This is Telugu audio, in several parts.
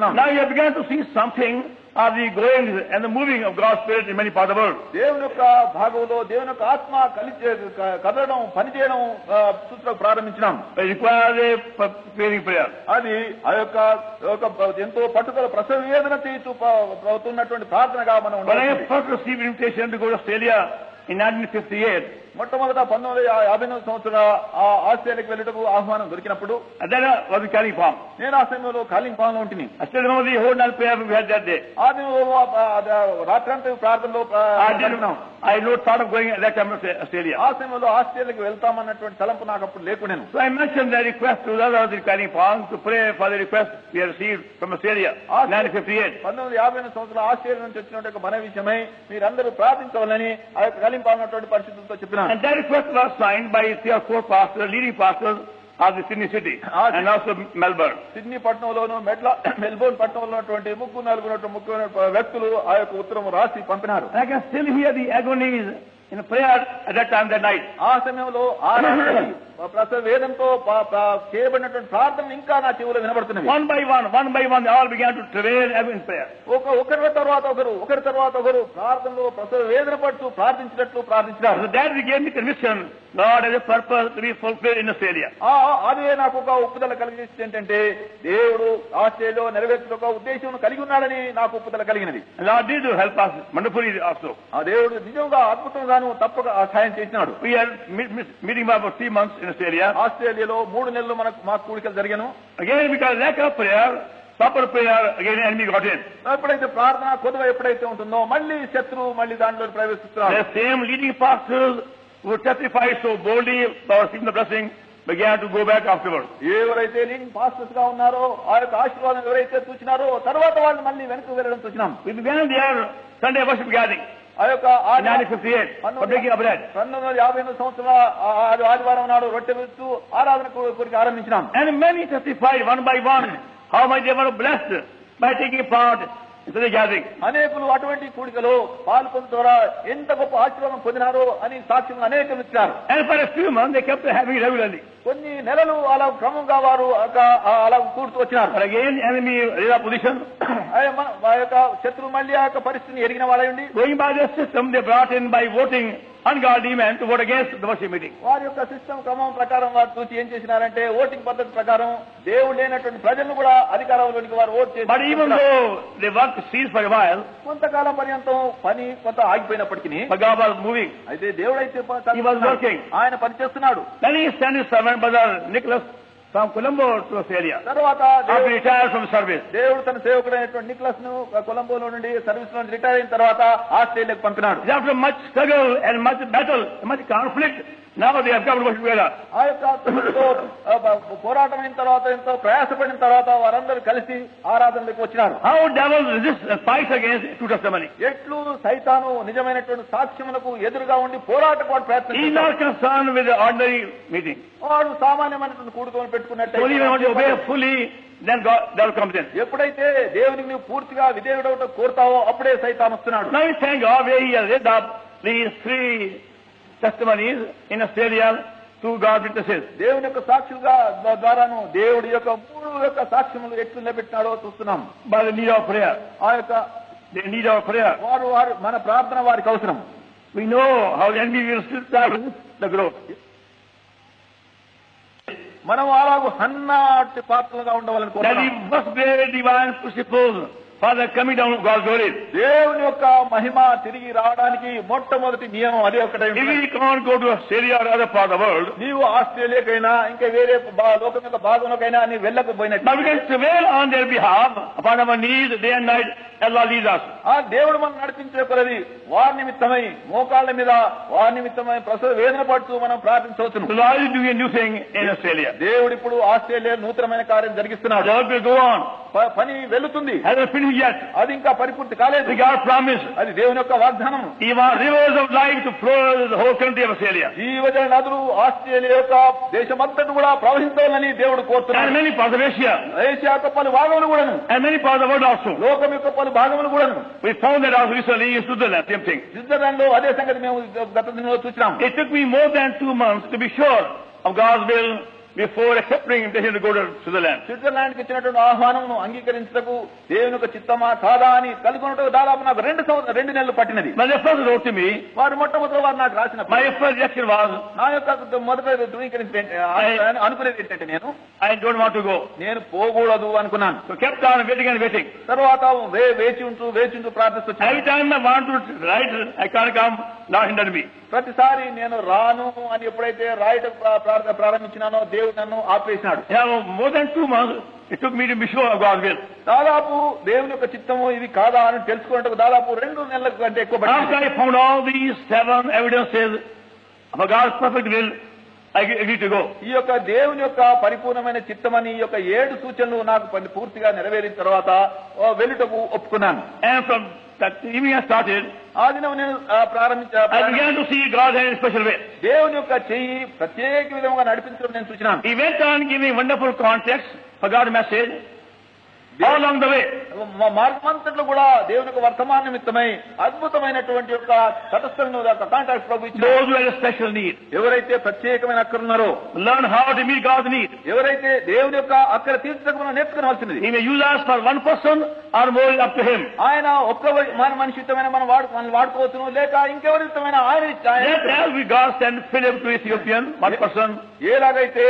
Now you have begun to see something of the goings and the moving of God's Spirit in many parts of the world. దేవుని యొక్క భాగంలో దేవుని యొక్క ఆత్మ కదలడం పనిచేయడం చూసడం ప్రారంభించినాం. It requires a praying prayer. అది ఆ యొక్క ఎంతో పట్టుదల ప్రసవ వేదన చేస్తున్నటువంటి ప్రార్థనగా మనం When I first received invitation to go to Australia in 1958, మొట్టమొదట 1959 సంవత్సరం ఆస్ట్రేలియాకి వెళ్ళటకు ఆహ్వానం దొరికినప్పుడు then I was in California. నేను ఆ సమయంలో కాలింపాంలో ఉంటుంది. I still remember the whole night prayer we had that day. రాత్రంతా ప్రార్థనలో I had no thought of going at that time to Australia. ఆ సమయంలో ఆస్ట్రేలియాకి వెళ్తామన్నటువంటి తలంపు నాకు అప్పుడు లేకుండాను. So I mentioned the request to the others in California to pray for the request we had received from Australia in 1958. 1958 సంవత్సరం ఆస్ట్రేలియా నుంచి వచ్చినటువంటి మన విషయమై మీరందరూ ప్రార్థించవాలని ఆ యొక్క కాలింపాంలో ఉన్నటువంటి పరిస్థితులతో చెప్పిన. And that request was signed by 3 or 4 pastors, leading pastors of the Sydney city and also Melbourne. Sydney పట్టణంలోను మెల్బోర్న్ పట్టణంలో ఉన్నటువంటి ముగ్గురు వ్యక్తులు ఆ యొక్క ఉత్తరం రాసి పంపినారు. I can still hear the agonies in a prayer at that time, that night. ఆ సమయంలో ఆ ప్రసవ వేదంతో చేయబడినటువంటి ప్రార్థన ఇంకా నా చెవులో వినబడుతున్నవి. One by one, they all began to travail in prayer. ఒకరి తర్వాత ఒకరు ప్రార్థనలో ప్రసవ వేదన పడుతూ ప్రార్థించినారు. So that gave me conviction, God has a purpose to be fulfilled in Australia. అదే నాకు ఒక ఒప్పుదల కలిగించింది ఏంటంటే దేవుడు ఆస్ట్రేలియాలో నెరవేర్చిన ఒక ఉద్దేశం కలిగి ఉన్నాడని నాకు ఒప్పుదల కలిగినది. And God did help us wonderfully also. ఆ దేవుడు నిజంగా అద్భుతంగాను తప్పక సహాయం చేసినాడు. We are meeting about 3 months in Australia. ఆస్ట్రేలియాలో 3 నెలలు మా కూడికలు జరిగాను. Again, because lack of prayer, proper prayer, again enemy got in. ఎప్పుడైతే ప్రార్థన కొద్దిగా ఎప్పుడైతే ఉంటుందో మళ్ళీ శత్రువు మళ్ళీ దాంట్లో ప్రవేశిస్తున్నారు. The same leading pastors who testified so boldly for receiving the blessing began to go back afterwards. ఎవరైతే లీడింగ్ పాస్టర్స్ గా ఉన్నారో ఆ యొక్క ఆశీర్వాదం ఎవరైతే చూసినారో తర్వాత వాళ్ళు మళ్ళీ వెనక్కి వెళ్ళడం చూసినాం. We began their Sunday worship gathering. ఆ యొక్క 1958 సంవత్సరం ఆదివారం నాడు రొట్టె విస్తూ ఆరాధన కొరకు ఆరంభించినాం. And many testified one by one how much they were blessed by taking part in the gathering. అనేకులు అటువంటి కూడికలో పాల్గొన్న ద్వారా ఎంత గొప్ప ఆశీర్వాదం పొందినారో అని సాక్ష్యం అనేకులు ఇచ్చారు. And for a few months they kept having regularly. కొన్ని నెలలు అలా క్రమంగా వారు అలా కూడుతూ వచ్చినారు. But again enemy opposition. ఆ యొక్క శత్రువు మళ్ళీ ఆ యొక్క పరిస్థితిని ఎరిగిన వాళ్ళండి Going by their system, they brought in by voting ungodly men to vote against the worship meeting. వారి యొక్క సిస్టమ్ క్రమం ప్రకారం వారు చూసి ఏం చేసినారంటే ఓటింగ్ పద్ధతి ప్రకారం దేవుడు లేనటువంటి ప్రజలను కూడా అధికారంలోనికి వారు ఓట్ చేసి. But even though they worked ceased for a while, కొంతకాలం పర్యంతం పని కొంత ఆగిపోయినప్పటికీ God was moving. అయితే దేవుడు అయితే He was working. ఆయన పని చేస్తున్నాడు. Then he sent his servant brother Nicholas from Colombo to Australia. తర్వాత After retired from service. దేవుడు తన సేవకుడైనటువంటి నిక్లస్ ను కొలంబోలో నుండి సర్వీస్ లో రిటైర్ అయిన తర్వాత ఆస్ట్రేలియాకు పంపినాడు. After much struggle and much battle, much conflict, now they have come to worship together. ఆ యొక్క పోరాటం అయిన తర్వాత ఎంతో ప్రయాసపడిన తర్వాత వారందరూ కలిసి ఆరాధనలోకి వచ్చినారు. How devil resists and fights against true testimony. ఎట్లు సైతాను నిజమైనటువంటి సాక్ష్యములకు ఎదురుగా ఉండి పోరాటకు ప్రయత్నం. He is not concerned with the ordinary meeting. వాడు సామాన్యమైనటువంటి కూడుకొని పెట్టుకున్నట్టు Only when you obey fully, then God comes in. ఎప్పుడైతే దేవునికి నువ్వు పూర్తిగా విధేయుడవటం కోరుతావో అప్పుడే సైతాన్ వస్తున్నాడు. Now we thank God where He has read up these 3 testimonies in Australia through God's witnesses. దేవుని యొక్క సాక్షులుగా ద్వారాను దేవుడి యొక్క 3 యొక్క సాక్ష్యములు ఎట్లు నిలబెట్టినాడో చూస్తున్నాం. By the need of prayer. ఆ యొక్క They need our prayer. వారు మన ప్రార్థన వారికి అవసరం. We know how the enemy will still try to resist the growth. మనం అలాగూ హన్నాటి పాత్రలుగా ఉండవాలని That we must bear divine principles for the coming down of God's glory. దేవుని యొక్క మహిమ తిరిగి రావడానికి మొట్టమొదటి నియమం అదే ఒకటే. If we can't go to Australia or other part of the world, నీవు ఆస్ట్రేలియాకైనా ఇంకా వేరే లోకం యొక్క భాగంలోకైనా నీ వెళ్ళకపోయినట్టు but we can travail on their behalf upon our knees day and night. Allah leads us. ఆ దేవుడు మనం నడిపించే కొలది వారి నిమిత్తమై మోకాళ్ళ మీద వారి నిమిత్తమై ప్రసవ వేదన పడుతూ మనం ప్రార్థించవచ్చు. The Lord is doing a new thing in Australia. దేవుడు ఇప్పుడు ఆస్ట్రేలియా నూతనమైన కార్యం జరిగిస్తున్నాడు. The work will go on. పని వెళుతుంది. Hasn't finished yet. అది ఇంకా పరిపూర్తి కాలేదు. God promised. అది దేవుని యొక్క వాగ్దానం. He wants rivers of life to flow the whole country of Australia. జీవజల నదులు ఆస్ట్రేలియా యొక్క దేశమంతటా కూడా ప్రవహించాలని దేవుడు కోరుతున్నాడు. And many parts of Asia. Asia యొక్క పలు భాగములు కూడాను. And many parts of the world also. లోకం యొక్క పలు భాగములు కూడాను. We found that also recently in Switzerland, same thing. Switzerland లో అదే సంగతి మేము గత దినంలో చూసినాం. It took me more than 2 months to be sure of God's will before accepting invitation to go to Switzerland. Switzerland కి ఇచ్చినటువంటి ఆహ్వానమును అంగీకరించటకు దేవుని యొక్క చిత్తమా కాదా అని కనుగొనటకు దాదాపు నాకు 2 నెలలు పట్టినది. When they first wrote to me, వారు మొట్టమొదటి వారు నాకు రాసిన my first reaction was, నా యొక్క మొదట అనుకునేది ఏంటంటే I don't want to go. నేను పోకూడదు అనుకున్నాను. So kept on waiting and waiting. తర్వాత వేచి ఉంటూ ప్రార్థిస్తూ Every time I want to write, I can't come, now hinder me. ప్రతిసారి నేను రాను అని ఎప్పుడైతే రాయటం ప్రారంభించినానో దేవుడు నన్ను ఆపేసినాడు. Yeah, more than 2 months it took me to be sure of God's will. దాదాపు దేవుని యొక్క చిత్తము ఇది కాదా అని తెలుసుకున్నట్టు దాదాపు 2 నెలల కంటే ఎక్కువ After పట్టింది. I found all these 7 evidences of God's perfect will, I agreed to go. ఈ యొక్క దేవుని యొక్క పరిపూర్ణమైన చిత్తమని ఈ యొక్క 7 సూచనలు నాకు పూర్తిగా నెరవేరిన తర్వాత వెళ్ళుటకు ఒప్పుకున్నాను. And from that evening I started, ఆ దినం నేను I began to see God's hand in a special way. దేవుని యొక్క చెయ్యి ప్రత్యేక విధంగా నడిపించడం నేను చూసినాను. He went on giving wonderful context for God's message all along the way. మార్గమంతట్లో కూడా దేవుని యొక్క వర్తమాన నిమిత్తమై అద్భుతమైనటువంటి యొక్క తటస్థలను కాంటాక్ట్ ప్రభు ఇచ్చారు. Those who have a special need, ఎవరైతే ప్రత్యేకమైన అక్కరున్నారో, learn how to meet God's need. ఎవరైతే దేవుని యొక్క అక్కర తీర్చడం మనం నేర్చుకోవాల్సినది. He may use us for one person or more, up to him. ఆయన ఒక్క మనిషి యుద్ధమైన మనం వాడుకోవచ్చును, లేక ఇంకెవరి యుద్ధమైన ఆయన As we God sent Philip to Ethiopian, one person, ఎలాగైతే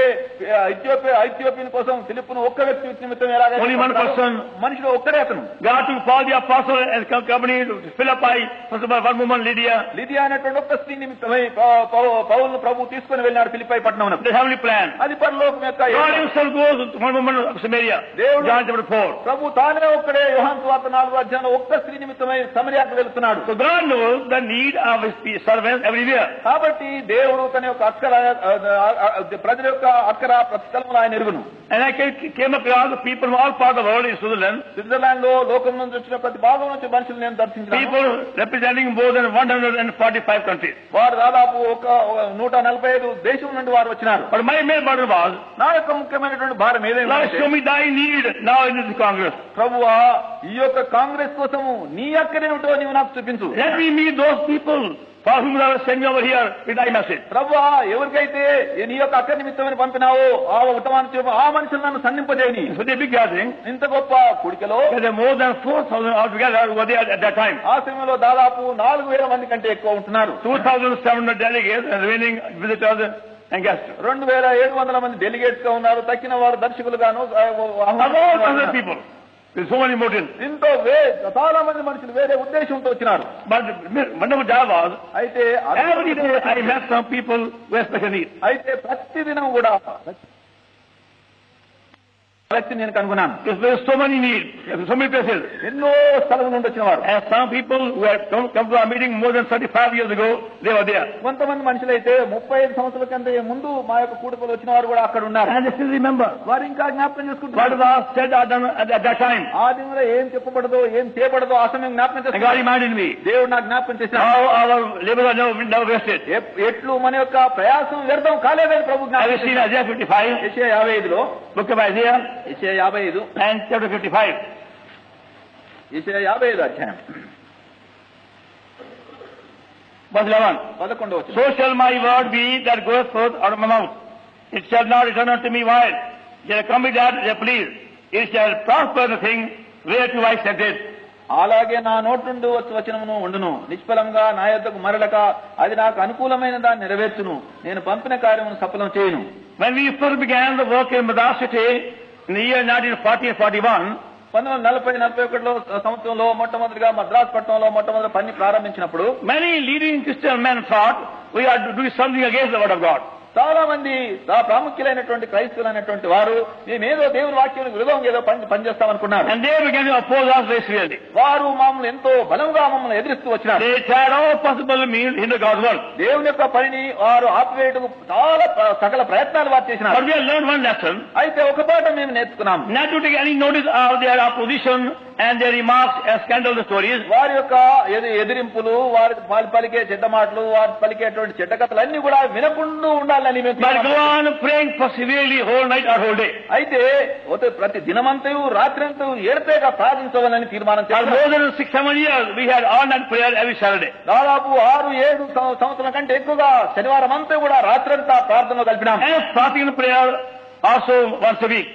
ఐథియోపియన్ కోసం ఫిలిప్పును ఒక్క వ్యక్తి నిమిత్తం Only one person. మనిషిలో ఒక్కడే అతను. God took Paul the apostle and company to Philippi, first of all, one woman, Lydia. అనేటువంటి ఒక్క స్త్రీ నిమిత్తమై పౌలును ప్రభు తీసుకుని వెళ్ళాడు ఫిలిప్పై పట్టణం. The heavenly plan. అది పరలోకం యొక్క God himself goes to one woman of Samaria. John chapter 4. ప్రభు తానే ఒక్కడే యోహాను సువార్త 4వ అధ్యాయంలో ఒక్క స్త్రీ నిమిత్తమై సమరయాకు వెళ్తున్నాడు. So God knows the need of his servants everywhere. కాబట్టి దేవుడు తన యొక్క అక్కర ప్రజల యొక్క అక్కర ప్రతి స్థలంలో ఆయన ఎరుగును. And I came across the people from all parts of the world in Switzerland. Switzerland లో లోకం నుంచి వచ్చిన ప్రతి భాగం నుంచి మనుషులు నేను దర్శించాను. People representing more than 145 countries. వారు దాదాపు 145 దేశం నుండి వారు వచ్చినారు. But my main burden was, నా యొక్క ముఖ్యమైనటువంటి భారం ఏదైనా Lord, show me thy need now in this Congress. ప్రభువా ఈ యొక్క కాంగ్రెస్ కోసము నీ అక్కడేమిటో నీవు నాకు చూపించు. Let me meet those people for whom thou hast sent me over here with thy message. ప్రభువా ఎవరికైతే నీ యొక్క అక్క నిమిత్తమని పంపినావో ఆ మనుషులు నన్ను సన్నింపజేయని. It's a big gathering. ఇంత గొప్ప కుడికలో There are more than 4,000 altogether over there at that time. ఆ సమయంలో దాదాపు 4,000 మంది కంటే ఎక్కువ ఉంటున్నారు. 2,700 delegates and remaining visitors and guests. 2,700 మంది డెలిగేట్స్ గా ఉన్నారు. తక్కిన వారు దర్శకులుగాను people. With so many motives. దీంతో చాలా మంది మనుషులు వేరే ఉద్దేశంతో వచ్చినారు. But wonderful job was, అయితే every day I met some people who have special needs. అయితే ప్రతిదినం కూడా వ్యక్తి నేను కనుగొన్నాను. There's so many needs, so many places. ఎన్నో స్థలం నుండి వచ్చిన వారు. And some people who had come to our meeting more than 35 years ago, they were there. కొంతమంది మనుషులైతే 35 సంవత్సరాల కంటే ముందు మా యొక్క కూడుకలు వచ్చిన వారు కూడా అక్కడ ఉన్నారు. And they still remember. వారు ఇంకా జ్ఞాపకం చేసుకుంటున్నారు. What was said at that time. ఆ దినంలో ఏం చెప్పబడదో ఏం చేయబడదో ఆ సమయం జ్ఞాపకం God చేసుకున్నారు. reminded me. దేవుడు నాకు జ్ఞాపకం చేశాడు. How our labors are never wasted. ఎట్లు మన యొక్క ప్రయాసం వ్యర్థం కాలేదని ప్రభు Have you seen జ్ఞాపకం Isaiah 55? యెషయా 55లో Book of Isaiah యెషయా 55 and chapter 55. యెషయా 55 అధ్యాయం Verse 11. 11వ వచనం. So shall my word be that goeth forth out of my mouth. It shall not return unto me void. It shall accomplish that I please. It shall prosper the thing whereto I sent it. అలాగే నా నోటి నుండి వచ్చి వచనమును ఉండును. నిష్ఫలంగా నా యొద్దకు మరలక అది నాకు అనుకూలమైన దాన్ని నెరవేర్చును. నేను పంపిన కార్యమును సఫలం చేయును. When we first began the work in Madras City in the year 1940 and 41, 1940-41 సంవత్సరంలో మొట్టమొదటిగా మద్రాస్ పట్టణంలో మొట్టమొదటి పని ప్రారంభించినప్పుడు many leading Christian men thought we are to do something against the word of God. చాలా మంది ప్రాముఖ్యులైనటువంటి క్రైస్తవులైనటువంటి వారు మేమేదో దేవుని వాక్యానికి విరోధంగా ఏదో పనిచేస్తామనుకున్నారు. And they began to oppose us very severely. వారు మమ్మల్ని ఎంతో బలంగా మమ్మల్ని ఎదిరిస్తూ వచ్చినారు. They tried all possible means in the God's work. దేవుని యొక్క పనిని వారు ఆపివేయటకు చాలా సకల ప్రయత్నాలు వారు చేసినారు. But we have learned one lesson. అయితే ఒక పాఠం మేము నేర్చుకున్నాం. Not to take any notice of their opposition and their remarks as scandalous stories. వారి యొక్క ఎదిరింపులు, వారి పలికే చెడ్డ మాటలు, వారు పలికేటువంటి చెడ్డ కథలు అన్ని కూడా వినకుండా ఉండాలి. ఉండాలని మేము But go on praying perseverely whole night or whole day. అయితే ప్రతి దినమంతయు రాత్రంతా ఏడతేగా ప్రార్థించవాలని తీర్మానం For more than 6-7 years, we had all night prayer every Saturday. దాదాపు 6-7 సంవత్సరాల కంటే ఎక్కువగా శనివారం అంతా కూడా రాత్రంతా ప్రార్థనలో కలిపినాం. And fasting and prayer also once a week.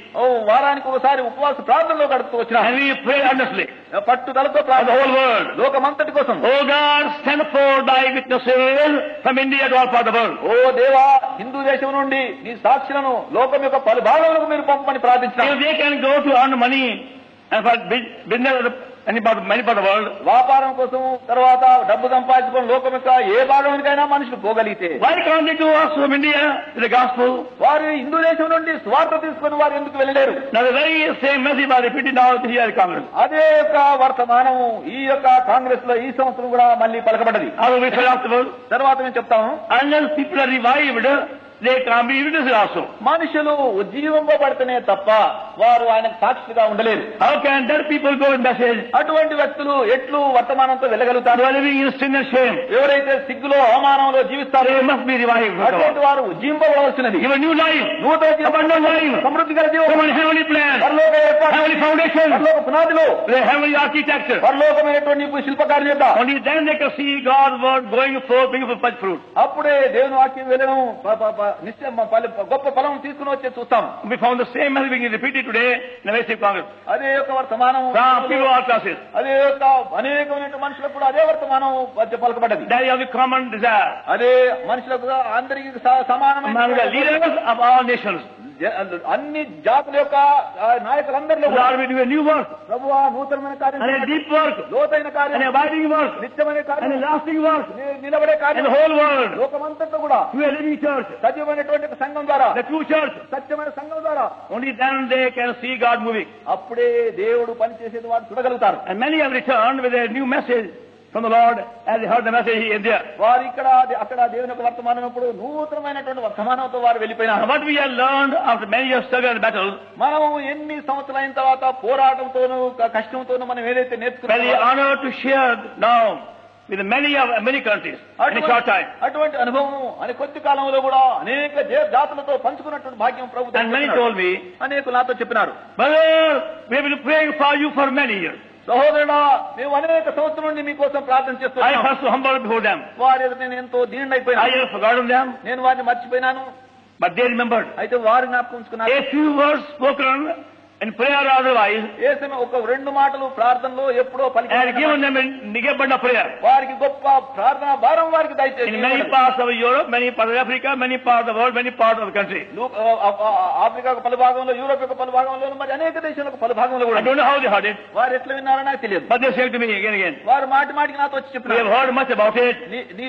వారానికి ఒకసారి ఉపవాస ప్రార్థనలో గడుపుతూ వచ్చినాం. And we pray earnestly పట్టుదలతో for the whole world. లోకమంతటి కోసం. Oh God, send forth thy witnesses from India to all parts of the world. ఓ దేవా, హిందూ దేశం నుండి నీ సాక్షులను లోకం యొక్క పలు భాగములకు మీరు పంపమని ప్రార్థించారు. If they can go to earn money and for business many part of the world, వ్యాపారం కోసం తర్వాత డబ్బు సంపాదించుకొని లోకం యొక్క ఏ భాగంకైనా మనుషులు పోగలిగితే, why can't they do us from India to the gospel? వారు హిందూ దేశం నుండి స్వార్థ తీసుకుని వారు ఎందుకు వెళ్ళలేరు? Now the very same message was repeated now here in Congress. అదే యొక్క వర్తమానం ఈ యొక్క కాంగ్రెస్ లో ఈ సంవత్సరం కూడా మళ్ళీ పలకబడ్డది. How we say afterwards? తర్వాత మేము చెప్తాము, Unless people are revived, they can't be witnesses also. మనుషులు ఉజ్జీవింపబడితేనే తప్ప వారు ఆయనకు సాక్షిగా ఉండలేరు. How can dead people go with message? అటువంటి వ్యక్తులు ఎట్లు వర్తమానంతో వెళ్ళగలుగుతారు? They are living in sin and shame. ఎవరైతే సిగ్గులో అవమానంలో జీవిస్తారో They must be revived. అటువంటి వారు ఉజ్జీవింపబడవలసినది. Give a new life. నూతన Abundant life. సమృద్ధి గల జీవం, Come on, heavenly plan. పరలోక ఏర్పాటు, Heavenly foundation. పరలోక పునాదిలో, The heavenly architecture. పరలోకమైనటువంటి శిల్పకారుని యొక్క Only then they can see God's word going forth, bringing forth much fruit. అప్పుడే దేవుని వాక్యం వెళ్ళడం నిశ్చయం గొప్ప ఫలం తీసుకుని వచ్చే చూస్తాం. We found the same message being repeated today in the West Congress. అదే యొక్క వర్తమానం From people of all classes. అదే యొక్క అనేకమైన మనుషులకు కూడా అదే వర్తమానం పలకబడ్డది. That is the common desire అదే మనుషులకు అందరికీ సమానమైన among the leaders of all nations. అన్ని జాతుల యొక్క నాయకులందరిలో Lord, we do a new work, ప్రభువా నూతనమైన కార్యం, and a deep work, లోతైన and కార్యం, a abiding work, నిత్యమైన and కార్యం, a lasting work, నిలబడే and కార్యం the whole world. లోకమంతటా కూడా We are living church, సజీవమైనటువంటి సంఘం ద్వారా, the true church. సత్యమైన సంఘం ద్వారా Only then they can see God moving. అప్పుడే దేవుడు పనిచేసేది వారు చూడగలుగుతారు. And many have returned with a new message from the Lord as they heard the message in India. వారు ఇక్కడ అక్కడ దేవుని యొక్క వర్తమానం అప్పుడు నూతనమైనటువంటి వర్తమానంతో వారు వెళ్ళిపోయినారు. What we have learned after many years struggle and battle, మనం ఎన్ని సంవత్సరాలైన తర్వాత పోరాటంతోనూ కష్టంతోనూ మనం ఏదైతే very నేర్చుకున్నామో honored to share now with many countries in a short time. అటువంటి అనుభవం అని కొద్ది కాలంలో కూడా అనేక జాతులతో పంచుకున్నటువంటి భాగ్యం ప్రభుత్వం. And many told me, అనేకులు నాతో చెప్పినారు, brother, we have been praying for you for many years. సహోదరుడా, మేము అనేక సంవత్సరం నుండి మీకోసం ప్రార్థన I చేస్తున్నాం. first humbled before them. వారి ఎదుట నేను ఎంతో I దీనుడైపోయినాను. have forgotten them, నేను వారిని మర్చిపోయినాను. but they remembered. అయితే వారు జ్ఞాపకం ఉంచుకున్నారు. A few words spoken in prayer or otherwise, ఏ సమయం ఒక రెండు మాటలు ప్రార్థనలో ఎప్పుడో and పలికి given them a negabund of prayer. వారికి గొప్ప ప్రార్థన భారం వారికి In many దయచేసి parts of Europe, many parts of Africa, many parts of the world, many parts of the country. Africa పలు భాగంలో, యూరోప్ యొక్క పలు భాగంలో, మరి అనేక దేశాలకు పలు భాగంలో I కూడా don't know how they heard it, వారు ఎట్లా విన్నారో నాకు తెలియదు. but they said to me again. వారు మాటి మాటికి నాతో వచ్చి We have చెప్పినారు, heard much about it.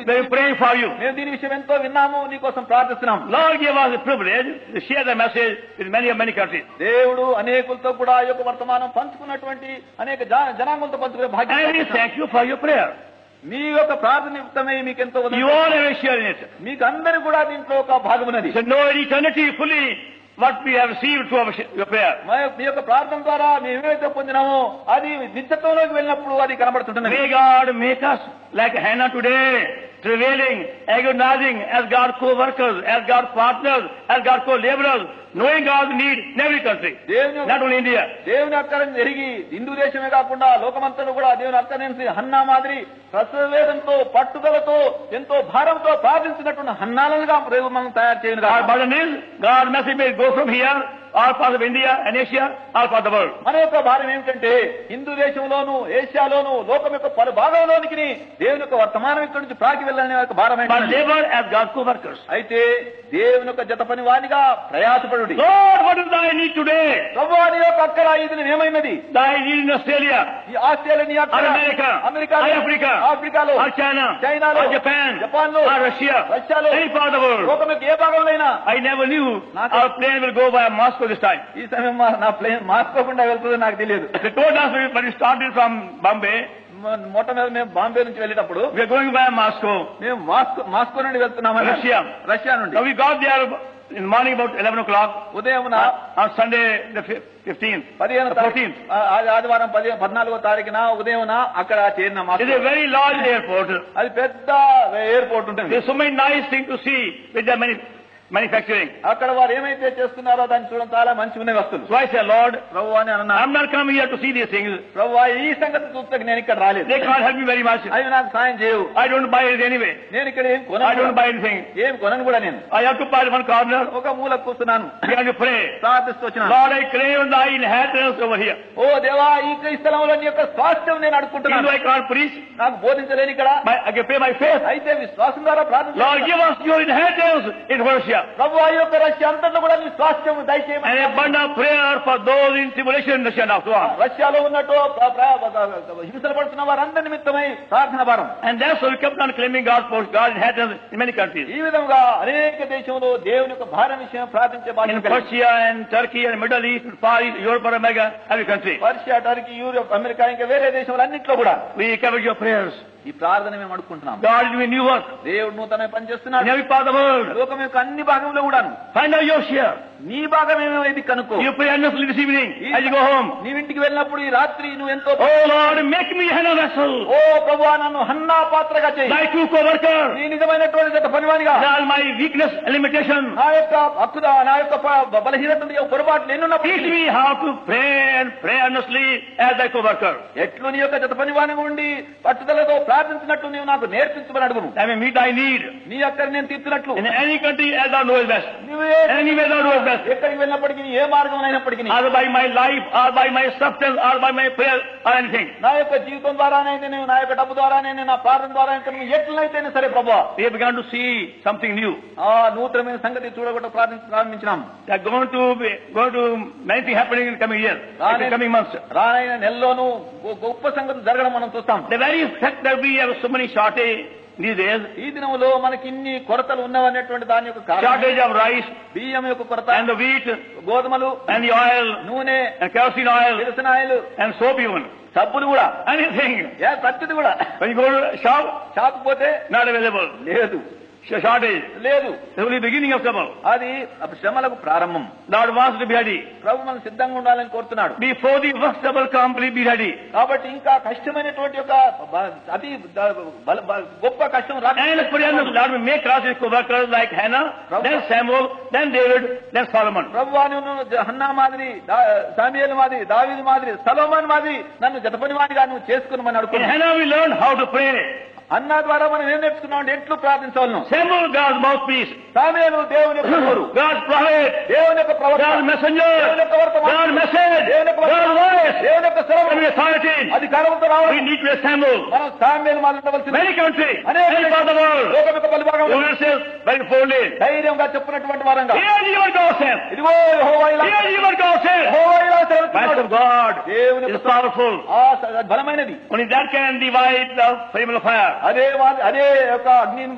We are praying for you. మేము దీని విషయం ఎంతో విన్నాము, నీకోసం ప్రార్థిస్తున్నాం. Lord gave us the privilege to share the message with many countries. దేవుడు అనేకులతో కూడా ఈ యొక్క వర్తమానం పంచుకున్నటువంటి అనేక జనాంగంతో పంచుకునే And we భాగ్యం. thank you for your prayer. మీ యొక్క ప్రార్థన యుక్తమై మీకెంతో You all have a share in it. మీకు అందరు కూడా దీంట్లో ఒక భాగమున్నది. So know in eternity fully what we have received through your prayer. మీ యొక్క ప్రార్థన ద్వారా మేము ఏమైతే పొందినామో అది నిత్యత్వంలోకి వెళ్ళినప్పుడు అది కనబడుతుంటున్నది. May God make us like Hannah today, travailing, agonizing as God's co-workers, as God's partners, as God's co-laborers, knowing God's need in every country, not only India. దేవుని అక్కరం జరిగి హిందూ దేశమే కాకుండా లోకమంతా కూడా దేవుని అక్కరించి హన్నా మాదిరి ప్రసవేదంతో పట్టుదలతో ఎంతో భారంతో ప్రార్థించినటువంటి హన్నాలుగా మనం తయారు చేయను. Our burden is God's message may go from here, all parts of India and Asia, all parts of the world. మన యొక్క భారం ఏమిటంటే హిందూ దేశంలోను, ఏషియాలోను, లోకం యొక్క పలు భాగంలోనికి దేవుని యొక్క వర్తమానం ఇక్కడి నుంచి ప్రాకి వెళ్ళాలనే యొక్క భారం But ఏంటంటే, labor as God's co-workers. అయితే దేవుని యొక్క జత పని వానిగా ప్రయాసపడుడి. Lord, what is thy need today? ప్రభువా నీ యొక్క అక్కర ఇది ఏమైనది? Thy need in Australia, ఈ Australia, or America, America, or Africa, ఆఫ్రికాలో, or China, చైనాలో, or Japan, జపాన్లో, or Russia, రష్యాలో, any part of the world. లోకం యొక్క ఏ భాగంలోనైనా I never knew our plane will go via Moscow this time. ఈ సమయం నా ప్లేన్ మార్చుకోకుండా వెళ్తుందో నాకు తెలియదు. They told us when we started from Bombay, మొట్టమొదటి మేము బాంబే నుంచి వెళ్ళేటప్పుడు we are going via Moscow, మేము మాస్కో నుండి వెళ్తున్నామని, రష్యా నుండి. So we got there in the morning about 11 o'clock ఉదయమున on Sunday the 15th, 14th. ఆదివారం 14వ తారీఖున ఉదయమున అక్కడ చేరిన It is a very large airport. అది పెద్ద ఎయిర్పోర్ట్ ఉంటుంది. There's so many nice things to see with the many manufacturing. అక్కడ వారు ఏమైతే చేస్తున్నారో దాన్ని చూడడం చాలా మంచి ఉన్న వస్తువులు. So I said, Lord, ప్రభు అని అన్నాను. I'm not coming here to see these things. ప్రభు ఈ సంగతి చూస్తే నేను ఇక్కడ రాలేదు. They can't help me very much. అవి నాకు సాయం చేయవు. I don't buy it anyway. నేను ఇక్కడ ఏం I కొనను. don't buy anything. ఏం కొనను కూడా నేను. I have to buy one corner. ఒక మూల కూర్చున్నాను. We have to pray. ప్రార్థిస్తూ వచ్చినాను. Lord, I crave thy inheritance over here. ఓ దేవా, ఈ స్థలంలో నీ యొక్క స్వాస్థ్యం నేను Even అడుక్కుంటున్నాను. though I can't preach, నాకు బోధించలేని ఇక్కడ. I can pay my faith. అయితే విశ్వాసం ద్వారా Lord, ప్రార్థించాలి. give us your inheritance in Russia. ప్రభు ఈ యొక్క రష్యా అంతట్లో కూడా నీ స్వాస్థ్యం And దయచేయమని abundant prayer for those in tribulation in Russia and so on. రష్యాలో ఉన్నట్టు హింసలు పడుతున్న వారందరి నిమిత్తమై ప్రార్థన భారం. And that's why we kept on claiming God's inheritance in many countries. ఈ విధంగా అనేక దేశంలో దేవుని యొక్క భారం విషయం ప్రార్థించే In భాగ్యం కలిగింది. Persia and Turkey and Middle East and Far East, Europe and America, every country. Persia, Turkey, Europe, America ఇంకా వేరే దేశంలో అన్నింటిలో కూడా We covered your prayers. ఈ ప్రార్థన మేము అడుక్కుంటున్నాం. God is doing new work దేవుడు నూతన పని in చేస్తున్నాడు. every part of the world. లోకం యొక్క అన్ని భాగంలో కూడాను Find out your share. నీ భాగం ఏమో ఇది కనుక్కో. You pray earnestly this evening as you go home. నీవింటికి వెళ్ళినప్పుడు ఈ రాత్రి నువ్వు ఎంతో Oh Lord, make me Hannah vessel. ఓ ప్రభువా, నన్ను హన్నా పాత్రగా చేయి. Thy true co-worker. నీ నిజమైనటువంటి జత పనివానిగా. All my weakness and limitation. నా యొక్క హక్కుదా, నా యొక్క బలహీనత పొరపాట్లు ఎన్నున్నప్పుడు Teach me how to pray and pray earnestly as thy co-worker. ఎట్లు నీ యొక్క జత పనివానిగా ఉండి పట్టుదలతో ప్రార్థించినట్లు నీవు నాకు నేర్పించమని అడుగును. I may meet thy need. నీ అక్కడి నేను తీర్చినట్లు In any country as thou knowest best. నువ్వే Anywhere thou knowest best. ఎక్కడికి వెళ్ళినప్పటికీ ఏ మార్గం అయినప్పటికీ Either by my life, or by my substance, or by my prayer, or anything. నా యొక్క జీవితం ద్వారానైతే నేను, నా యొక్క డబ్బు ద్వారానైతే, నా ప్రార్థన ద్వారా నువ్వు ఎట్లయితేనే సరే ప్రభువా. We have begun to see something new. ఆ నూతనమైన సంగతి చూడగొట్ట ప్రారంభించినాం. There are going to many things happening in the coming years, in the coming months. రానైన నెలలోనూ గొప్ప సంగతి జరగడం మనం చూస్తాం. The very fact that we have so many shortage these days, ఈ దినంలో మనకి ఇన్ని కొరతలు ఉన్నవనేటువంటి దాని యొక్క కారణం shortage of rice, బియ్యం యొక్క కొరత, and the wheat, గోధుమలు, and the oil, నూనె, and kerosene oil, కిరసనాయిలు, and soap even. సబ్బులు కూడా, Anything. ప్రతిది కూడా. When you go to the shop, shop పోతే not available. లేదు, Shortage. లేదు. It's only beginning of trouble. అది శ్రమలకు ప్రారంభం. Lord wants to be ready. ప్రభు మనం సిద్ధంగా ఉండాలని కోరుతున్నాడు. Before the worst trouble comes, please be ready. కాబట్టి ఇంకా కష్టమైనటువంటి యొక్క అతి గొప్ప కష్టం And for the Lord will make us co-workers like Hannah, then Samuel, then David, then Solomon. ప్రభువాను హన్నా మాదిరి, సామ్యూయేలు మాదిరి, దావీదు మాదిరి, సొలొమోను మాదిరి నన్ను జతపనివానిగా నువ్వు చేసుకుని In అడుగుతున్నాను. Hannah we learned how to pray. అన్నా ద్వారా మనం ఏం నేర్చుకున్నాం అంటే ఎట్లు ప్రార్థించవలను. Samuel, God's mouthpiece. సామ్యూయేలు దేవుని యొక్క నోరు, God's prophet. దేవుని యొక్క ప్రవక్త, God's messenger. దేవుని యొక్క వర్తమానం, God's message. దేవుని యొక్క God's voice. దేవుని యొక్క స్వరం, Every authority. అధికారంతో We రావాలి. need to be Samuel. మనం సామ్యూయేలు మాదిరి ఉండవలసింది. Many countries, అనేక any part of the world. లోకం యొక్క పలిభాగంలో You will say very boldly. ధైర్యంగా చెప్పినటువంటి వారంగా, Hear ye what God says. ఇదిగో యెహోవా ఇలా, Hear ye what God says. యెహోవా ఇలా Voice సెలవిస్తున్నాడు. of God దేవుని is యొక్క powerful. బలమైనది. Only that can divide the flame of fire. అదే యొక్క అగ్నిని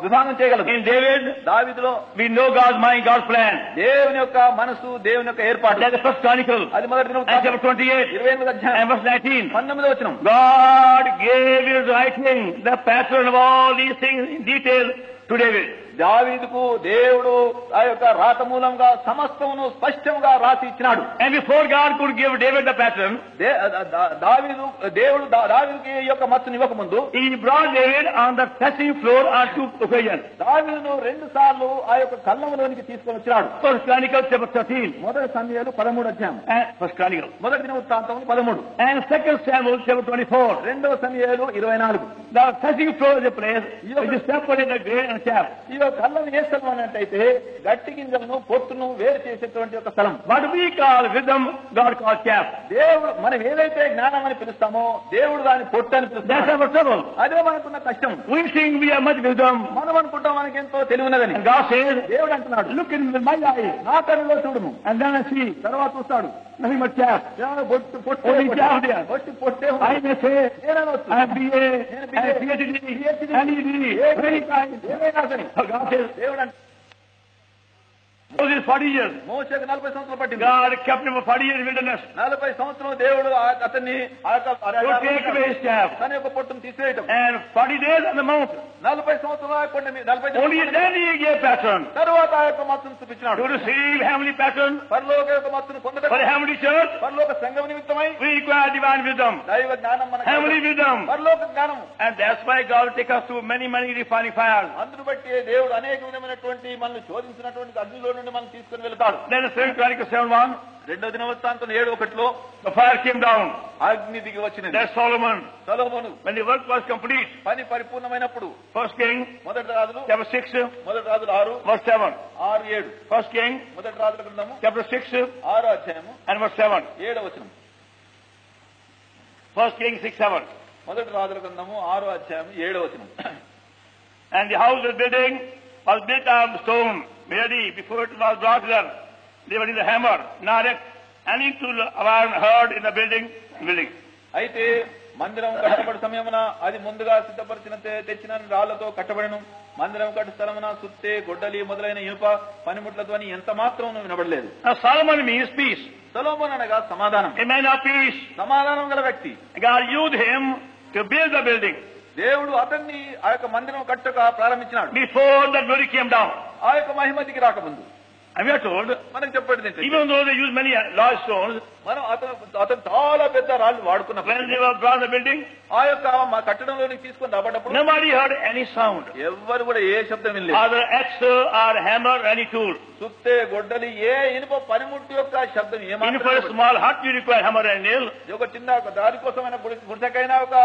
విభాగం చేయగలదు. In David, దావీదులో we know God's mind, God's plan. దేవుని యొక్క మనసు, దేవుని యొక్క ఏర్పాటు. That's the first chronicle. అది మొదటి దినం And chapter 28 28వ అధ్యాయం and verse 19. 19వ వచనం. God gave his writing, the pattern of all these things in detail to David. దావీదుకు దేవుడు ఆ యొక్క రాత మూలంగా సమస్తమును స్పష్టంగా రాసి ఇచ్చినాడు. And before God could give David the pattern, దేవుడు దావీదుకి ఈ యొక్క మత్తుని ఇవ్వకముందు he brought David on the threshing floor on 2 occasions. దావీదును 2 సార్లు ఆ యొక్క కళ్ళములోనికి తీసుకొని వచ్చినాడు. First Chronicles chapter 13. మొదటి సమూయేలు 13వ అధ్యాయం. And First Chronicles. మొదటి దిన వృత్తాంతం 13. And Second Samuel chapter 24. రెండవ సమూయేలు 24. The threshing floor is a place which is separated the grain and chaff. ఈ యొక్క కళ్ళను ఏ స్థలం అన్నట్టయితే గట్టి గింజలను పొట్టును వేరు చేసేటువంటి ఒక స్థలం. What we call wisdom, God calls chaff. దేవుడు మనం ఏదైతే జ్ఞానం అని పిలుస్తామో దేవుడు దాని పొట్టు అని That's పిలుస్తాడు. our trouble. అదే మనకున్న కష్టం. We think we have much wisdom. మనం అనుకుంటాం మనకి ఎంతో తెలివినదని. And God says, దేవుడు అంటున్నాడు, look in my eye. నా కళ్ళలో చూడును. And then I see, తర్వాత చూస్తాడు, nothing but chaff. పొట్టు పొట్టు Only chaff there. పొట్టే I may say, నేననొచ్చు. I am BA, and PhD, and ED, very kind. ఏమైనా సరే God says, దేవుడు అంటే Moses 40 years. మోషేకు 40 సంవత్సరాలు పట్టింది. God kept him for 40 years in wilderness 40 సంవత్సరాలు దేవుడు అతన్ని to take away his staff. తన యొక్క పొట్టును తీసేయటం. And 40 days on the mount. 40 సంవత్సరాలు ఆ కొండ మీద 40 Only then he gave pattern. తరువాత ఆ యొక్క మత్తును చూపించినాడు. To receive heavenly pattern పరలోక యొక్క మత్తును for పొందడం the heavenly church, పరలోక సంఘం నిమిత్తమై we require divine wisdom, దైవ జ్ఞానం మనకు heavenly wisdom. పరలోక జ్ఞానం. And that's why God will take us through many refining fires. అందును బట్టి దేవుడు అనేక విధమైనటువంటి మనల్ని శోధించినటువంటి అగ్నిలో నుండి మనం తీసుకుని వెళ్తాడు. Then 2 Chronicles 7:1, రెండవ దినవృత్తాంతం 7:1 the fire came down. అగ్ని దిగి వచ్చినది. That's Solomon. Solomon When the work was complete, పని పరిపూర్ణమైనప్పుడు 1 King మొదటి రాజులు chapter 6, మొదటి రాజులు 6 verse 7. 6-7 1 King మొదటి రాజుల గ్రంథము chapter 6 6వ అధ్యాయము and verse 7. 7వ వచనం. 1 King 6:7. మొదటి రాజుల గ్రంథము 6వ అధ్యాయం 7వ వచనం. And the house was built of stone, ready before it was brought there. They were in the hammer, naret, any tool iron heard in the building. అయితే మందిరం కట్టబడి సమయమున అది ముందుగా సిద్ధపరిచిన తెచ్చిన రాళ్లతో కట్టబడను. మందిరం కట్టు స్థలమున సుత్తే గొడ్డలి మొదలైన ఇనుప పనిముట్లతో అని ఎంత మాత్రం వినబడలేదు. Now Solomon means peace. సొలొమోను అనగా సమాధానం. A man of peace. సమాధానం గల వ్యక్తి. God used him to build the building. దేవుడు అతన్ని ఆ యొక్క మందిరం కట్టక ప్రారంభించినాడు. Before the glory came down. ఆ యొక్క మహిమ దిగి రాకముందు. And we are told, మనకు చెప్పండి, even though they used many large stones, మనం అతను చాలా పెద్ద రాళ్ళు వాడుకున్నప్పుడు when they were brought the building, ఆ యొక్క మా కట్టడంలోకి తీసుకొని రాబడ్డప్పుడు nobody heard any sound. ఎవ్వరు కూడా ఏ శబ్దం వినలేదు. Either axe or hammer or any tool. సుత్తే గొడ్డలి ఏ ఇనుప పనిముట్టు యొక్క శబ్దం Even ఏమాత్రం for a small hut, you require hammer and nail. ఒక చిన్న దానికోసమైన గుడిసెకైనా ఒక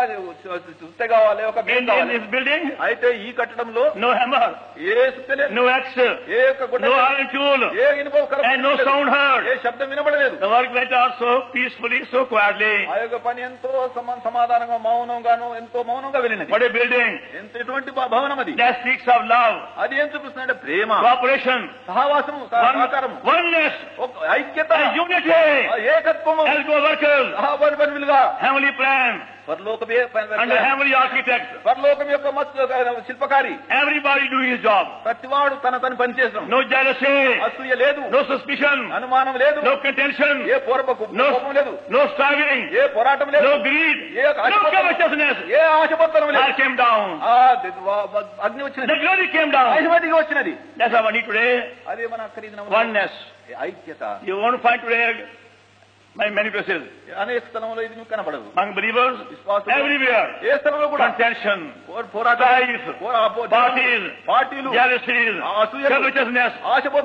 సుత్తె కావాలి, ఒక In this building, అయితే ఈ కట్టడంలో no hammer, ఏ సుత్తె లేదు, no axe, ఏ యొక్క no గొడ్డలి, iron tool, ఏ ఇనుప and no sound heard. ఏ శబ్దం వినబడలేదు. The work went on so peacefully, so quietly. ఆ యొక్క పని ఎంతో సమాధానంగా మౌనంగాను ఎంతో మౌనంగా వెళ్ళినది. What a building! ఎటువంటి భవనం అది. That speaks of love, అది ఏం చూపిస్తుందంటే ప్రేమ, cooperation, సహవాసము, సహకారం, oneness, ఐక్యత, and unity, ఏకత్వము, as co-workers, పనిగా heavenly plan, పరలోక under heavenly architect. పరలోకం యొక్క శిల్పకారి. Everybody doing his job. ప్రతివాడు తన పని చేస్తాం. No jealousy, అసూయ లేదు, no suspicion, అనుమానం లేదు, no contention, ఏ కోపం లేదు, no striving, ఏ పోరాటం లేదు, no greed, no covetousness. ఏ ఆశపత్రం లేదు. Fire came down. అగ్ని వచ్చినది, The glory came down. మహిమదిగా వచ్చినది. That's our need today. అదే మన ఖరీదిన Oneness. ఐక్యత. You won't find today many places. అనేక స్థలంలో ఇది మీకు కనబడదు. Among believers, everywhere. ఏ స్థలంలో కూడా Contention, పోరాటాలు, పార్టీలు, jealousies, covetousness,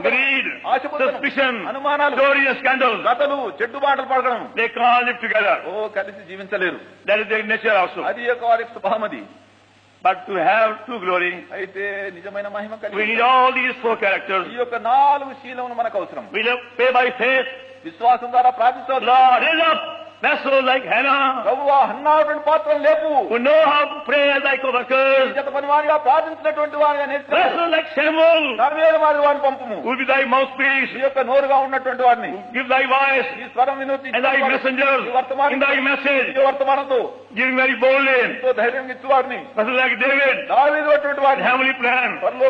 greed, suspicion, అనుమానాలు, stories and scandals. కథలు, చెడ్డుబాటలు పడడం. They can't live together. కలిసి జీవించలేరు. That is their nature also. అది యొక్క వారి స్వభావం అది. But to have true glory, అయితే నిజమైన మహిమ we కలిగి need all these 4 characters. ఈ యొక్క 4 శీలములు మనకు అవసరం. We pray by faith. విశ్వాసం ద్వారా ప్రార్థించాలి. Lord, raise up vessels like Hannah, ప్రభువా హన్నాటువంటి పాత్రలు లేపు. who know how to pray like workers. జత పని వారిగా ప్రార్థించినటువంటి వారిగా నేర్చుకో. Vessels like Samuel, సమూయేలు మాదిరి వారిని పంపుము. who be thy mouthpiece. ఈ యొక్క నోరుగా ఉన్నటువంటి వారిని, Give thy voice ఈ స్వరం వినూతి, and thy messengers in thy message, ఈ వర్తమానంతో giving very boldly. ఎంతో ధైర్యం ఇచ్చు వారిని. Vessels like David, దావీదు అటువంటి వారిని, heavenly plan,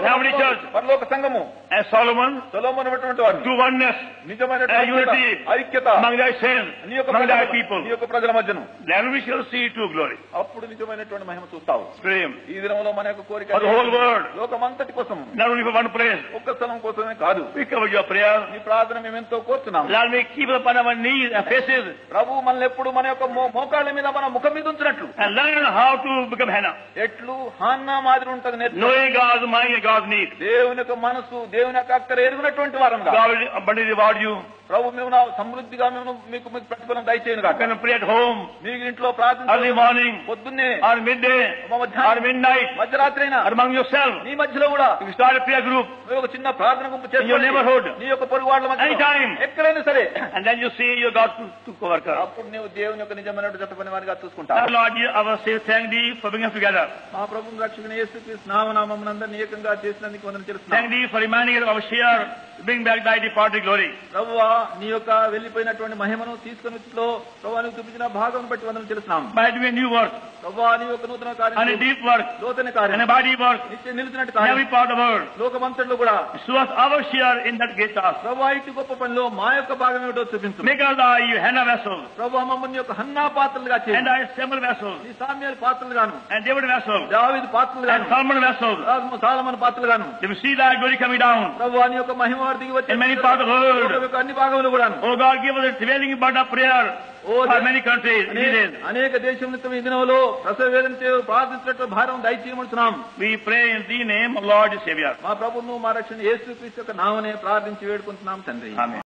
heavenly church, పరలోక సంఘము, and Solomon, సొలొమోను అటువంటి వారిని, to oneness, నిజమైనటువంటి unity, ఐక్యత among thy saints, నీ యొక్క among thy people. నీ యొక్క ప్రజల మధ్యను. Then we shall see true glory. అప్పుడు నిజమైనటువంటి మహిమ చూస్తావు. Pray him ఈ దినంలో మన యొక్క కోరిక for the whole world, లోకమంతటి కోసం, not only for one place. ఒక్క స్థలం కోసమే కాదు. We cover your prayer. ఈ ప్రార్థన మేమెంతో కోరుతున్నాం. Lord, we keep upon our knees and faces ప్రభు మనల్ని ఎప్పుడు మన యొక్క మోకాళ్ళ మీద మన ముఖం మీద ఉంచినట్లు, and learn how to become Hannah, ఎట్లు హాన్నా మాదిరి ఉంటుంది నేర్చుకో. knowing God's mind and God's need. దేవుని యొక్క మనసు, దేవుని యొక్క అక్కర ఎరుగునటువంటి వారంగా God will abundantly reward you. ప్రభు మేము సమృద్ధిగా మేము మీకు ప్రతిఫలం దయచేయను You can pray at home, మీకు ఇంట్లో early ప్రార్థన morning, పొద్దున్నే, or midday, or midnight, మధ్యరాత్రి అయినా, or among yourself. నీ మధ్యలో కూడా You can start a prayer group, మీరు ఒక చిన్న ప్రార్థన గుంపు in your చేసుకోండి. neighborhood, నీ యొక్క పొరుగువాళ్ళ మధ్య anytime, ఎక్కడైనా సరే, and then you see your God to co-worker. అప్పుడు నీవు దేవుని యొక్క నిజమైన జత పని వారిగా చూసుకుంటావు. Our Lord, our Savior, thank thee for bringing us together. మా ప్రభువు రక్షకుని యేసుక్రీస్తు నామమున అందరినీ ఏకంగా చేసినందుకు వందనాలు చెల్లిస్తున్నాము. Thank thee for reminding us of our share, bring back thy departed glory. ప్రభువా నీ యొక్క వెళ్లిపోయినటువంటి మహిమను తీసుకొని వచ్చులో ప్రభువా నీవు చూపించిన భాగం బట్టి వందనాలు చెల్లిస్తున్నాము. By doing a new work, ప్రభువా నీ యొక్క నూతన and a కార్యం, deep work, నూతన and కార్యం, a mighty work, నిలిచినట్టు in every కార్యం part of the world. లోకమంతట్లో కూడా Show us our share in that great task. ప్రభువా ఇటు గొప్ప పనిలో మా యొక్క భాగం ఏమిటో చూపించు. Make us thy Hannah vessels, ప్రభువా మమ్మల్ని యొక్క హన్నా పాత్రలుగా and చేయండి. thy Samuel Samuel vessels, ఈ సామ్యుయేలు పాత్రలు గాను, and David vessels, దావీదు పాత్రలు and గాను, Solomon vessels. సాలొమోను పాత్రలు గాను. You will see that glory coming down ప్రభు అని యొక్క మహిమ వారు దిగి వచ్చే in many parts of the world. యొక్క అన్ని భాగములు కూడాను. Oh God, give us a prevailing burden of prayer for many countries these days. అనేక దేశం నిమిత్తం ఈ దినంలో ప్రసవ వేదన ప్రార్థించినట్టు భారం దయచేయమంటున్నాం. We pray in the name of Lord and Savior. మా ప్రభువును మా రక్షణ యేసుక్రీస్తు యొక్క నామమునే ప్రార్థించి వేడుకుంటున్నాం తండ్రి. Amen.